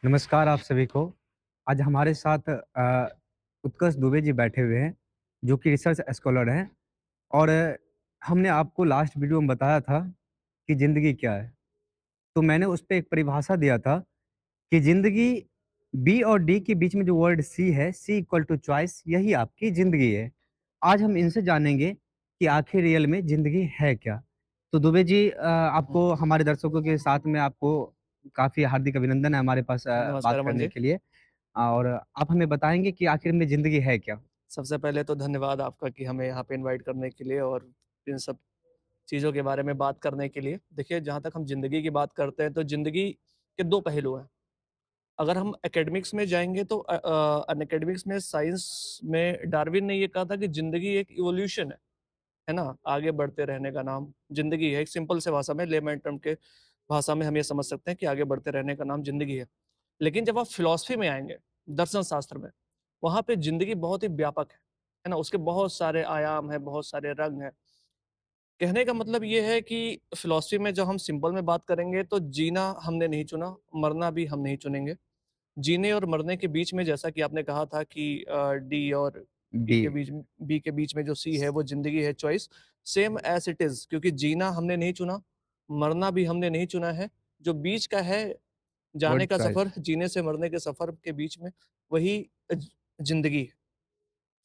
नमस्कार आप सभी को। आज हमारे साथ उत्कर्ष दुबे जी बैठे हुए हैं, जो कि रिसर्च स्कॉलर हैं और हमने आपको लास्ट वीडियो में बताया था कि ज़िंदगी क्या है। तो मैंने उस पे एक परिभाषा दिया था कि ज़िंदगी बी और डी के बीच में जो वर्ड सी है, सी इक्वल टू चॉइस यही आपकी ज़िंदगी है। आज हम इनसे जानेंगे कि आखिर रियल में ज़िंदगी है क्या? तो दुबे जी हुँ, आपको हमारे दर्शकों के साथ में आपको काफ़ी हार्दिक अभिनंदन है हमारे पास बात नमस्कार अमन करने जी। के लिए। और आप हमें बताएँगे कि आखिर में ज़िंदगी है क्या? सबसे पहले तो धन्यवाद आपका कि हमें यहाँ पे इनवाइट करने के लिए और इन सब चीज़ों के बारे में बात करने के लिए। देखिए, जहाँ तक हम ज़िंदगी की बात करते हैं, तो ज़िंदगी के 2 पहलू हैं। अगर हम एकेडमिक्स में जाएँगे तो अनएकेडमिक्स में साइंस में डार्विन ने ये कहा था कि ज़िंदगी एक इवोल्यूशन है ना? आगे बढ़ते रहने का नाम ज़िंदगी है। एक सिंपल से भाषा में लेमैन टर्म के भाषा में हम ये समझ सकते हैं कि आगे बढ़ते रहने का नाम ज़िंदगी है। लेकिन जब आप फ़िलॉसफ़ी में आएँगे, दर्शन शास्त्र में, वहाँ पे ज़िंदगी बहुत ही व्यापक है ना? उसके बहुत सारे आयाम हैं, बहुत सारे रंग हैं। कहने का मतलब ये है कि फ़िलॉसफ़ी में जब हम सिंपल में बात करेंगे तो जीना हमने नहीं चुना, मरना भी हम नहीं चुनेंगे। जीने और मरने के बीच में जैसा कि आपने कहा था कि डी और डी बी के बीच में जो सी है वो ज़िंदगी है choice, same as it is क्योंकि जीना हमने नहीं चुना, मरना भी हमने नहीं चुना है। जो बीच का है जाने वर्ड का चॉइस। सफ़र, जीने से मरने के सफ़र के बीच में वही ज़िंदगी है,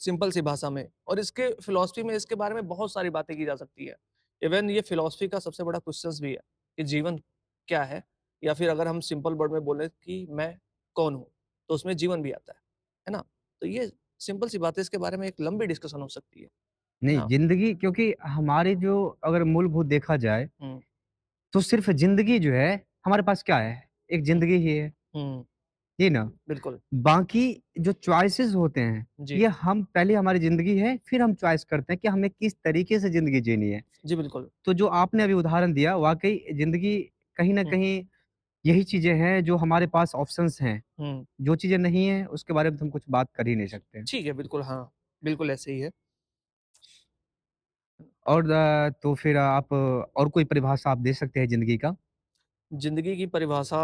सिंपल सी भाषा में। और इसके फ़िलॉसफ़ी में इसके बारे में बहुत सारी बातें की जा सकती है। इवन ये फ़िलॉसफ़ी का सबसे बड़ा क्वेश्चन्स भी है कि जीवन क्या है? या फिर अगर हम सिंपल वर्ड में बोलें कि मैं कौन हूँ? तो उसमें जीवन भी आता है ना? तो ये सिंपल सी बात है, इसके बारे में एक लंबी डिस्कशन हो सकती है नहीं, ना? ज़िंदगी क्योंकि हमारी जो अगर मूलभूत देखा जाए, हुँ, तो सिर्फ़ ज़िंदगी जो है, हमारे पास क्या है? एक हुँ, ज़िंदगी ही है, हुँ, जी ना? बिल्कुल। बाकी जो चॉइसेस होते हैं, जी, ये हम पहले हमारी ज़िंदगी है, फिर हम चॉइस करते हैं कि हमें किस तरीके से ज़िंदगी जीनी है। जी बिल्कुल। तो जो आपने अभी उदाहरण दिया, वाक़ई ज़िंदगी कहीं न हुँ, कहीं यही चीज़ें हैं जो हमारे पास ऑप्शंस हैं। हुँ, जो चीज़ें नहीं हैं, उसके बारे में तो हम कुछ बात कर ही नहीं सकते। ठीक है, बिल्कुल हाँ, बिल्कुल ऐसे ही है। और तो फिर आप और कोई परिभाषा आप दे सकते हैं ज़िंदगी का? ज़िंदगी की परिभाषा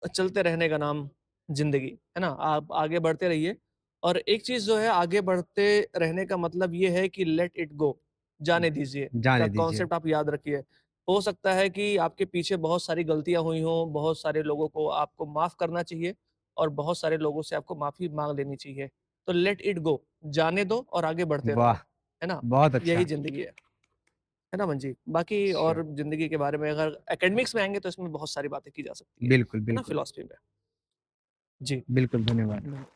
चलते रहने का नाम ज़िंदगी, है ना? आप आगे बढ़ते रहिए और एक चीज़ जो है आगे बढ़ते रहने का मतलब ये है कि लेट इट गो, जाने दीजिए, का जाने दीजिए। कॉन्सेप्ट आप याद रखिए। हो सकता है कि आपके पीछे बहुत सारी गलतियाँ हुई हों, बहुत सारे लोगों को आपको माफ़ करना चाहिए और बहुत सारे लोगों से आपको माफ़ी माँग लेनी चाहिए। तो लेट इट गो, जाने दो और आगे बढ़ते रहो, वाह! है ना? बहुत यही अच्छा। ज़िंदगी है ना मंजी? बाकी अच्छा। और ज़िंदगी के बारे में अगर एकेडमिक्स में आएँगे तो इसमें बहुत सारी बातें की जा सकती बिल्कुल, है ना बिल्कुल। फिलॉसफी में? जी। बिल्कुल, धन्यवाद। धन्यवाद।